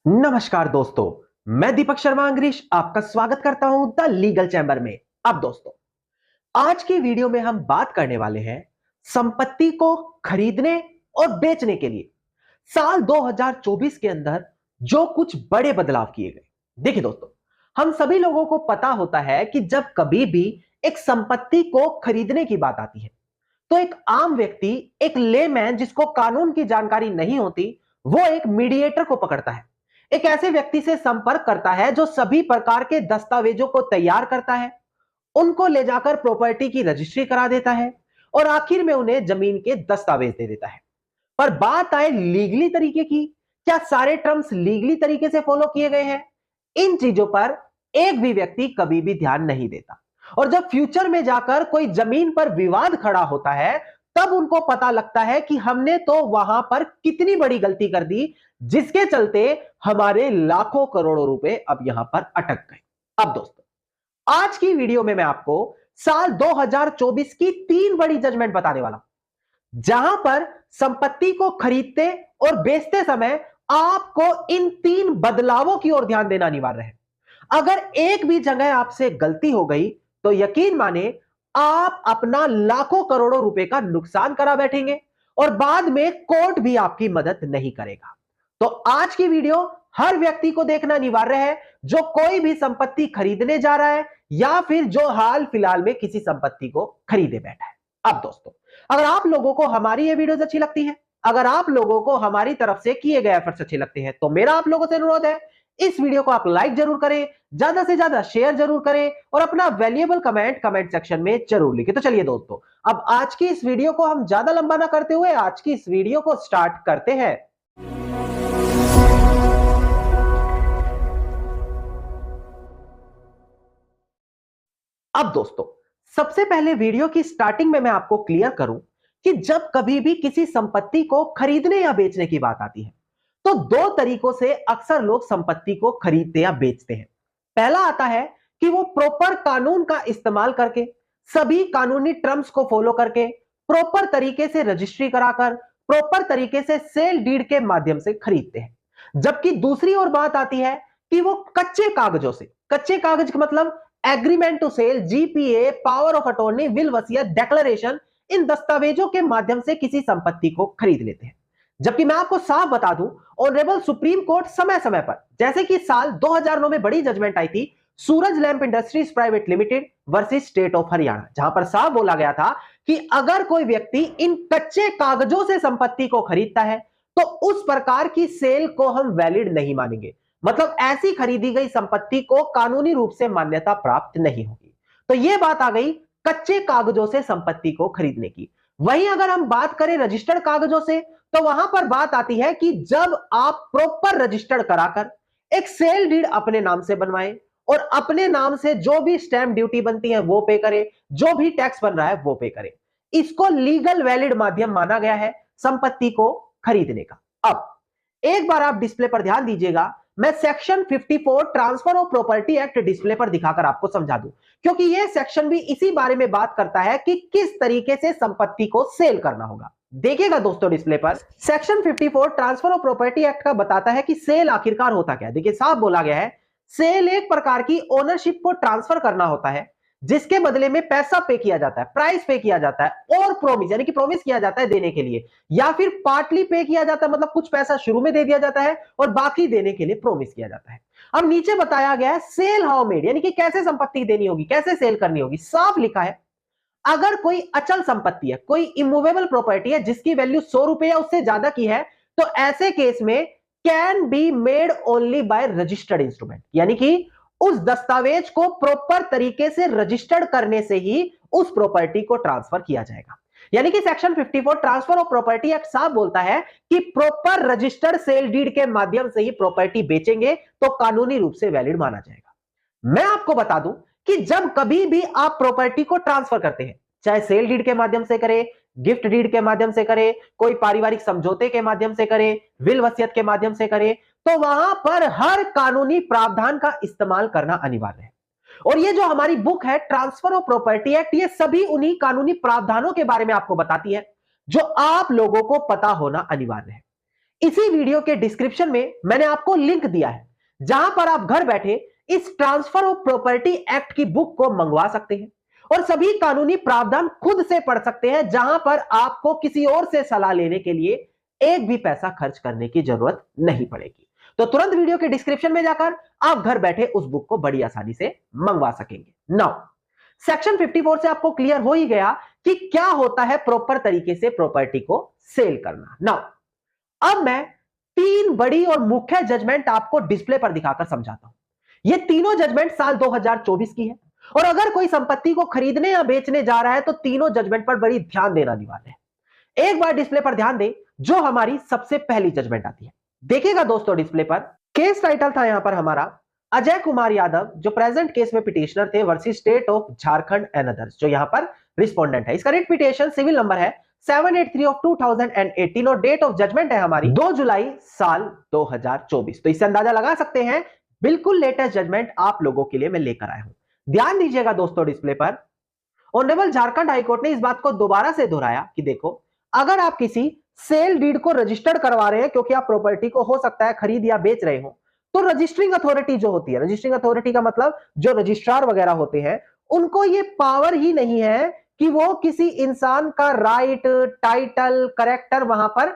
नमस्कार दोस्तों, मैं दीपक शर्मा अंग्रीश आपका स्वागत करता हूं द लीगल चैम्बर में। अब दोस्तों, आज की वीडियो में हम बात करने वाले हैं संपत्ति को खरीदने और बेचने के लिए साल 2024 के अंदर जो कुछ बड़े बदलाव किए गए। देखिए दोस्तों, हम सभी लोगों को पता होता है कि जब कभी भी एक संपत्ति को खरीदने की बात आती है तो एक आम व्यक्ति, एक लेमैन जिसको कानून की जानकारी नहीं होती, वो एक मीडिएटर को पकड़ता है। एक ऐसे व्यक्ति से संपर्क करता है जो सभी प्रकार के दस्तावेजों को तैयार करता है, उनको ले जाकर प्रॉपर्टी की रजिस्ट्री करा देता है और आखिर में उन्हें जमीन के दस्तावेज दे देता है। पर बात आए लीगली तरीके की, क्या सारे टर्म्स लीगली तरीके से फॉलो किए गए हैं? इन चीजों पर एक भी व्यक्ति कभी भी ध्यान नहीं देता। और जब फ्यूचर में जाकर कोई जमीन पर विवाद खड़ा होता है, तब उनको पता लगता है कि हमने तो वहां पर कितनी बड़ी गलती कर दी, जिसके चलते हमारे लाखों करोड़ों रुपए अब यहां पर अटक गए। अब दोस्तों, आज की वीडियो में मैं आपको साल 2024 की 3 बड़ी जजमेंट बताने वाला हूं, जहां पर संपत्ति को खरीदते और बेचते समय आपको इन 3 बदलावों की ओर ध्यान देना अनिवार्य है। अगर एक भी जगह आपसे गलती हो गई तो यकीन माने आप अपना लाखों करोड़ों रुपए का नुकसान करा बैठेंगे और बाद में कोर्ट भी आपकी मदद नहीं करेगा। तो आज की वीडियो हर व्यक्ति को देखना अनिवार्य है, जो कोई भी संपत्ति खरीदने जा रहा है या फिर जो हाल फिलहाल में किसी संपत्ति को खरीदे बैठा है। अब दोस्तों, अगर आप लोगों को हमारी ये वीडियोस अच्छी लगती है, अगर आप लोगों को हमारी तरफ से किए गए एफर्ट्स अच्छे लगते हैं, तो मेरा आप लोगों से अनुरोध है, इस वीडियो को आप लाइक जरूर करें, ज्यादा से ज्यादा शेयर जरूर करें और अपना वैल्यूएबल कमेंट सेक्शन में जरूर लिखें। तो चलिए दोस्तों, अब आज की इस वीडियो को हम ज्यादा लंबा ना करते हुए आज की इस वीडियो को स्टार्ट करते हैं। अब दोस्तों, सबसे पहले वीडियो की स्टार्टिंग में मैं आपको क्लियर करूं कि जब कभी भी किसी संपत्ति को खरीदने या बेचने की बात आती है, तो 2 तरीकों से अक्सर लोग संपत्ति को खरीदते या बेचते हैं। पहला आता है कि वो प्रॉपर कानून का इस्तेमाल करके, सभी कानूनी टर्म्स को फॉलो करके, प्रॉपर तरीके से रजिस्ट्री कराकर, प्रॉपर तरीके से सेल डीड के माध्यम से खरीदते हैं। जबकि दूसरी ओर बात आती है कि वो कच्चे कागजों से, कच्चे कागज का मतलब agreement to sale, GPA, power of attorney, will, वसीयत, डिक्लेरेशन, इन दस्तावेजों के माध्यम से किसी संपत्ति को खरीद लेते हैं। जबकि मैं आपको साफ बता दूं, ऑनरेबल सुप्रीम कोर्ट समय समय पर, जैसे कि साल 2009 में बड़ी जजमेंट आई थी Suraj lamp industries private limited versus state of Haryana, जहां पर साफ बोला गया था कि अगर कोई व्यक्ति इन कच्चे कागजों से संपत्ति को खरीदता है तो उस प्रकार की सेल को हम वैलिड नहीं मानेंगे। मतलब ऐसी खरीदी गई संपत्ति को कानूनी रूप से मान्यता प्राप्त नहीं होगी। तो यह बात आ गई कच्चे कागजों से संपत्ति को खरीदने की। वहीं अगर हम बात करें रजिस्टर्ड कागजों से, तो वहां पर बात आती है कि जब आप प्रॉपर रजिस्टर्ड कराकर एक सेल डीड अपने नाम से बनवाएं और अपने नाम से जो भी स्टैंप ड्यूटी बनती है वो पे करें, जो भी टैक्स बन रहा है वो पे करें, इसको लीगल वैलिड माध्यम माना गया है संपत्ति को खरीदने का। अब एक बार आप डिस्प्ले पर ध्यान दीजिएगा, मैं section 54 transfer of property act display पर दिखाकर आपको समझा दूं, क्योंकि यह सेक्शन भी इसी बारे में बात करता है कि किस तरीके से संपत्ति को सेल करना होगा। देखिएगा दोस्तों, डिस्प्ले पर section 54 transfer of property act का बताता है कि सेल आखिरकार होता क्या है। देखिए, साफ बोला गया है, सेल एक प्रकार की ओनरशिप को ट्रांसफर करना होता है, जिसके बदले में पैसा पे किया जाता है, प्राइस पे किया जाता है और प्रॉमिस यानी कि प्रॉमिस किया जाता है देने के लिए, या फिर पार्टली पे किया जाता है, मतलब कुछ पैसा शुरू में दे दिया जाता है और बाकी देने के लिए प्रॉमिस किया जाता है। अब नीचे बताया गया है सेल हाउ मेड, यानी कि कैसे संपत्ति देनी होगी, कैसे सेल करनी होगी। साफ लिखा है, अगर कोई अचल संपत्ति है, कोई इमूवेबल प्रॉपर्टी है जिसकी वैल्यू 100 रुपए या उससे ज्यादा की है, तो ऐसे केस में can be made only by registered instrument, यानी कि उस दस्तावेज को प्रॉपर तरीके से रजिस्टर्ड करने से ही उस प्रॉपर्टी को ट्रांसफर किया जाएगा। यानी कि section 54 transfer of property act साफ बोलता है कि प्रॉपर रजिस्टर्ड सेल डीड के माध्यम से ही प्रॉपर्टी बेचेंगे तो कानूनी रूप से वैलिड माना जाएगा। मैं आपको बता दूं कि जब कभी भी आप प्रॉपर्टी को ट्रांसफर करते हैं, चाहे सेल डीड के माध्यम से करें, गिफ्ट डीड के माध्यम से करें, कोई पारिवारिक समझौते के माध्यम से करें, विल वसीयत के माध्यम से करें, तो वहां पर हर कानूनी प्रावधान का इस्तेमाल करना अनिवार्य है। और ये जो हमारी बुक है ट्रांसफर ऑफ प्रॉपर्टी एक्ट, ये सभी उन्हीं कानूनी प्रावधानों के बारे में आपको बताती है जो आप लोगों को पता होना अनिवार्य है। इसी वीडियो के डिस्क्रिप्शन में मैंने आपको लिंक दिया है, जहां पर आप घर बैठे इस ट्रांसफर ऑफ प्रॉपर्टी एक्ट की बुक को मंगवा सकते हैं और सभी कानूनी प्रावधान खुद से पढ़ सकते हैं, जहां पर आपको किसी और से सलाह लेने के लिए एक भी पैसा खर्च करने की जरूरत नहीं पड़ेगी। तो तुरंत वीडियो के डिस्क्रिप्शन में जाकर आप घर बैठे उस बुक को बड़ी आसानी से मंगवा सकेंगे। नाउ सेक्शन 54 से आपको क्लियर हो ही गया कि क्या होता है प्रॉपर तरीके से प्रॉपर्टी को सेल करना। नाउ अब मैं तीन बड़ी और मुख्य जजमेंट आपको डिस्प्ले पर दिखाकर समझाता हूं। ये तीनों जजमेंट साल 2024 की है और अगर कोई संपत्ति को खरीदने या बेचने जा रहा है तो तीनों जजमेंट पर बड़ी ध्यान देना अनिवार्य है। एक बार डिस्प्ले पर ध्यान दें, जो हमारी सबसे पहली जजमेंट आती है। देखिएगा दोस्तों, डिस्प्ले पर केस टाइटल था यहां पर हमारा अजय कुमार यादव, जो प्रेजेंट केस में पिटिशनर थे, versus state of Jharkhand and others, जो यहां पर रिस्पोंडेंट है। इसका रिट पिटिशन सिविल नंबर है 783 ऑफ 2018 और डेट ऑफ जजमेंट है हमारी 2 जुलाई साल 2024। तो इससे अंदाजा लगा सकते हैं बिल्कुल लेटेस्ट जजमेंट आप लोगों के लिए मैं लेकर आया हूं। ध्यान दीजिएगा दोस्तों, डिस्प्ले पर ऑनरेबल झारखंड हाईकोर्ट ने इस बात को दोबारा से दोहराया कि देखो, अगर आप किसी सेल डीड को रजिस्टर्ड करवा रहे हैं क्योंकि आप प्रॉपर्टी को हो सकता है खरीद या बेच रहे हो, तो रजिस्टरिंग अथॉरिटी जो होती है, रजिस्टरिंग अथॉरिटी का मतलब जो रजिस्ट्रार वगैरह होते हैं, उनको ये पावर ही नहीं है कि वो किसी इंसान का राइट, टाइटल, करेक्टर वहां पर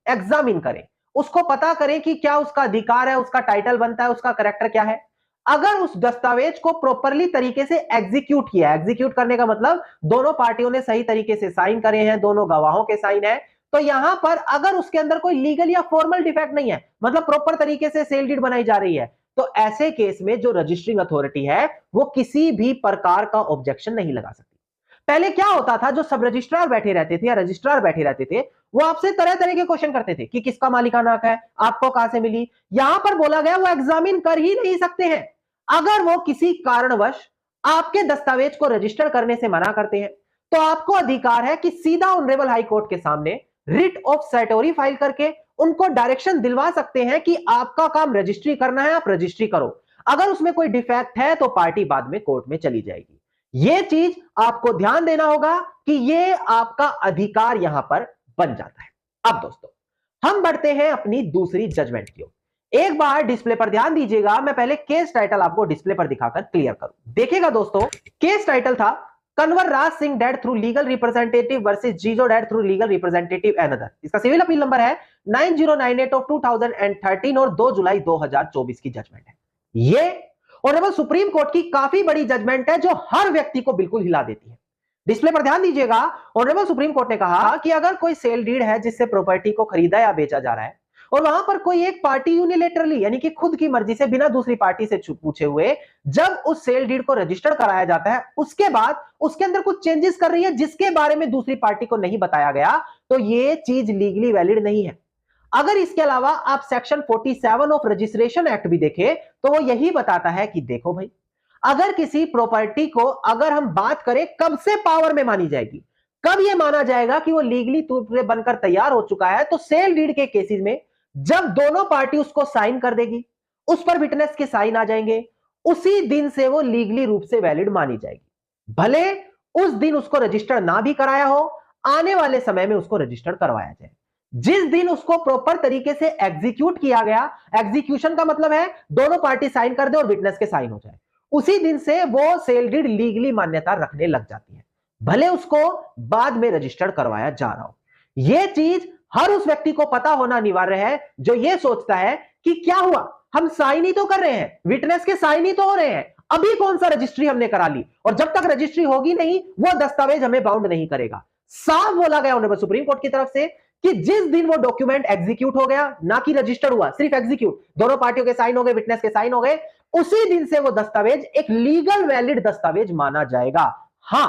एग्जामिन करें, उसको पता करें कि क्या उसका अधिकार है, उसका टाइटल बनता है, उसका करेक्टर क्या है। अगर उस दस्तावेज को प्रॉपरली तरीके से एग्जीक्यूट किया, एग्जीक्यूट करने का मतलब दोनों पार्टियों ने सही तरीके से साइन करे हैं, दोनों गवाहों के साइन है, तो यहां पर अगर उसके अंदर कोई लीगल या फॉर्मल डिफेक्ट नहीं है, मतलब प्रॉपर तरीके से सेल डीड बनाई जा रही है, तो ऐसे केस में जो रजिस्टरिंग अथॉरिटी है वो किसी भी प्रकार का ऑब्जेक्शन नहीं लगा सकती। पहले क्या होता था, जो सब रजिस्ट्रार बैठे रहते थे या रजिस्ट्रार बैठे रहते थे, वो आपसे तरह तरह के क्वेश्चन करते थे कि किसका मालिकाना हक है, आपको कहां से मिली। यहां पर बोला गया वो एग्जामिन कर ही नहीं सकते हैं। अगर वो किसी कारणवश आपके दस्तावेज को रजिस्टर करने से मना करते हैं, तो आपको अधिकार है कि सीधा ऑनरेबल हाई कोर्ट के सामने रिट ऑफ सैटोरी फाइल करके उनको डायरेक्शन दिलवा सकते हैं कि आपका काम रजिस्ट्री करना है, आप रजिस्ट्री करो। अगर उसमें कोई डिफेक्ट है तो पार्टी बाद में कोर्ट में चली जाएगी। यह चीज आपको ध्यान देना होगा कि यह आपका अधिकार यहां पर बन जाता है। अब दोस्तों, हम बढ़ते हैं अपनी दूसरी जजमेंट की ओर। एक बार डिस्प्ले पर ध्यान दीजिएगा, मैं पहले केस टाइटल आपको डिस्प्ले पर दिखाकर क्लियर करूं। देखिएगा दोस्तों, केस टाइटल था Kanwar Raj Singh dead through legal representative versus Jijo dead through legal representative and other. इसका सिविल अपील नंबर है 9098 ऑफ 2013 और 2 जुलाई 2024 की जजमेंट है। ये ऑनरेबल सुप्रीम कोर्ट की काफी बड़ी जजमेंट है जो हर व्यक्ति को बिल्कुल हिला देती है। डिस्प्ले पर ध्यान दीजिएगा, ऑनरेबल सुप्रीम कोर्ट ने कहा कि अगर कोई सेल डीड है जिससे प्रॉपर्टी को खरीदा या बेचा जा रहा है और वहां पर कोई एक पार्टी यूनिलेटरली यानी कि खुद की मर्जी से बिना दूसरी पार्टी से पूछे हुए जब उस सेल डीड को रजिस्टर कराया जाता है, उसके बाद उसके अंदर कुछ चेंजेस कर रही है जिसके बारे में दूसरी पार्टी को नहीं बताया गया, तो यह चीज लीगली वैलिड नहीं है। अगर इसके अलावा आप सेक्शन 47 ऑफ रजिस्ट्रेशन एक्ट भी देखें तो वो यही बताता है कि देखो भाई, अगर किसी प्रॉपर्टी को अगर हम बात करें कब से पावर में मानी जाएगी, कब यह माना जाएगा कि वो लीगली तौर पर बनकर तैयार हो चुका है, तो सेल डीड के केसेस में जब दोनों पार्टी उसको साइन कर देगी, उस पर विटनेस के साइन आ जाएंगे, उसी दिन से वो लीगली रूप से वैलिड मानी जाएगी। भले उस दिन उसको रजिस्टर ना भी कराया हो, आने वाले समय में उसको रजिस्टर करवाया जाए। जिस दिन उसको प्रॉपर तरीके से एग्जीक्यूट किया गया, एग्जीक्यूशन का मतलब है दोनों पार्टी साइन कर दे और विटनेस के साइन हो जाए, उसी दिन से वो सेल डीड लीगली मान्यता रखने लग जाती है, भले उसको बाद में रजिस्टर्ड करवाया जा रहा हो। यह चीज हर उस व्यक्ति को पता होना अनिवार्य है जो यह सोचता है कि क्या हुआ, हम साइन ही तो कर रहे हैं, विटनेस के साइन ही तो हो रहे हैं, अभी कौन सा रजिस्ट्री हमने करा ली, और जब तक रजिस्ट्री होगी नहीं वो दस्तावेज हमें बाउंड नहीं करेगा। साफ बोला गया ऑनरेबल सुप्रीम कोर्ट की तरफ से कि जिस दिन वो डॉक्यूमेंट एग्जीक्यूट हो गया, ना कि रजिस्टर्ड हुआ, सिर्फ एग्जीक्यूट, दोनों पार्टियों के साइन हो गए, विटनेस के साइन हो गए, उसी दिन से वो दस्तावेज एक लीगल वैलिड दस्तावेज माना जाएगा। हां,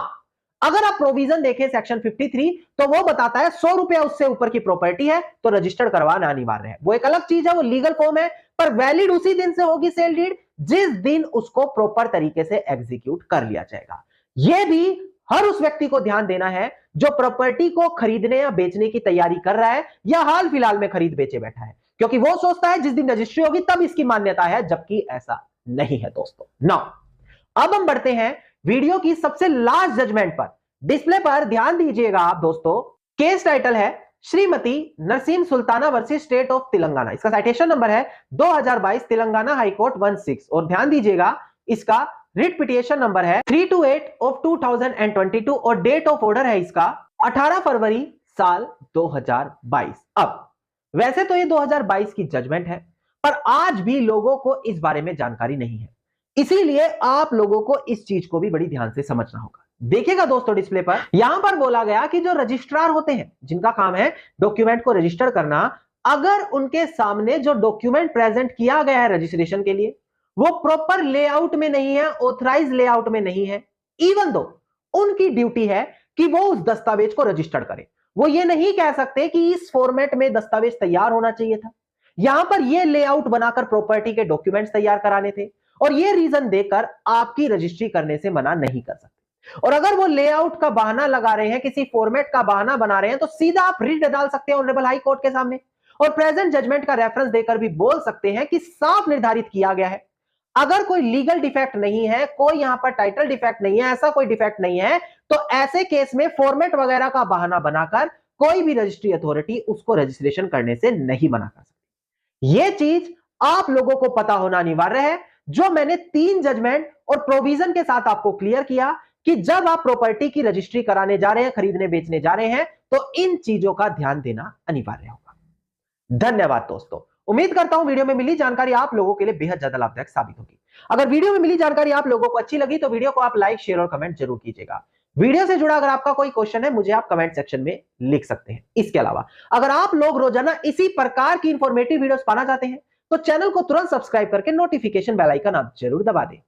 अगर आप प्रोविजन देखें सेक्शन 53 तो वो बताता है 100 रुपया उससे ऊपर की प्रॉपर्टी है तो रजिस्टर्ड करवाना अनिवार्य है। वो एक अलग चीज है, वो लीगल फॉर्म है, पर वैलिड उसी दिन से होगी सेल डीड जिस दिन उसको प्रॉपर तरीके से एग्जीक्यूट कर लिया जाएगा। यह भी हर उस व्यक्ति को ध्यान देना है जो प्रॉपर्टी को खरीदने या बेचने की तैयारी कर रहा है या हाल फिलहाल में खरीद बेचे बैठा है, क्योंकि वो सोचता है जिस दिन रजिस्ट्री होगी तब इसकी मान्यता है, जबकि ऐसा नहीं है दोस्तों। नाउ अब हम बढ़ते हैं वीडियो की सबसे लास्ट जजमेंट पर। डिस्प्ले पर ध्यान दीजिएगा आप दोस्तों, केस टाइटल है Shrimati Naseem Sultana versus state of Telangana. इसका साइटेशन नंबर है 2022 तेलंगाना हाईकोर्ट 16। और ध्यान दीजिएगा, इसका रिट पिटिशन नंबर है 328 ऑफ 2022 और डेट ऑफ ऑर्डर है इसका 18 फरवरी साल 2022। अब वैसे तो ये 2022 की जजमेंट है, पर आज भी लोगों को इस बारे में जानकारी नहीं है, इसीलिए आप लोगों को इस चीज को भी बड़ी ध्यान से समझना होगा। देखिएगा दोस्तों, डिस्प्ले पर यहां पर बोला गया कि जो रजिस्ट्रार होते हैं, जिनका काम है डॉक्यूमेंट को रजिस्टर करना, अगर उनके सामने जो डॉक्यूमेंट प्रेजेंट किया गया है रजिस्ट्रेशन के लिए वो प्रॉपर लेआउट में नहीं है, ऑथराइज लेआउट में नहीं है, इवन दो उनकी ड्यूटी है कि वो उस दस्तावेज को रजिस्टर करें। वो ये नहीं कह सकते कि इस फॉर्मेट में दस्तावेज तैयार होना चाहिए था, यहां पर ये लेआउट बनाकर प्रॉपर्टी के डॉक्यूमेंट्स तैयार कराने थे, और ये रीजन देकर आपकी रजिस्ट्री करने से मना नहीं कर सकते। और अगर वो लेआउट का बहाना लगा रहे हैं, किसी फॉर्मेट का बहाना बना रहे हैं, तो सीधा आप रिट डाल सकते हैं ऑनरेबल हाई कोर्ट के सामने, और प्रेजेंट जजमेंट का रेफरेंस देकर भी बोल सकते हैं कि साफ निर्धारित किया गया है, अगर कोई लीगल डिफेक्ट नहीं है, कोई यहां पर टाइटल डिफेक्ट नहीं है, ऐसा कोई डिफेक्ट नहीं है, तो ऐसे केस में फॉर्मेट वगैरह का बहाना बनाकर कोई भी रजिस्ट्री अथॉरिटी उसको रजिस्ट्रेशन करने से नहीं मना कर सकती। यह चीज आप लोगों को पता होना अनिवार्य है, जो मैंने 3 जजमेंट और प्रोविजन के साथ आपको क्लियर किया कि जब आप प्रॉपर्टी की रजिस्ट्री कराने जा रहे हैं, खरीदने बेचने जा रहे हैं, तो इन चीजों का ध्यान देना अनिवार्य होगा। धन्यवाद दोस्तों, उम्मीद करता हूं वीडियो में मिली जानकारी आप लोगों के लिए बेहद ज्यादा लाभदायक साबित होगी। अगर वीडियो में मिली जानकारी आप लोगों को अच्छी लगी तो वीडियो को आप लाइक, शेयर और कमेंट जरूर कीजिएगा। वीडियो से जुड़ा अगर आपका कोई क्वेश्चन है, मुझे आप कमेंट सेक्शन में लिख सकते हैं। इसके अलावा अगर आप लोग रोजाना इसी प्रकार की इंफॉर्मेटिव वीडियोस पाना चाहते हैं, तो चैनल को तुरंत सब्सक्राइब करके नोटिफिकेशन बेल आइकन आप जरूर दबा दें।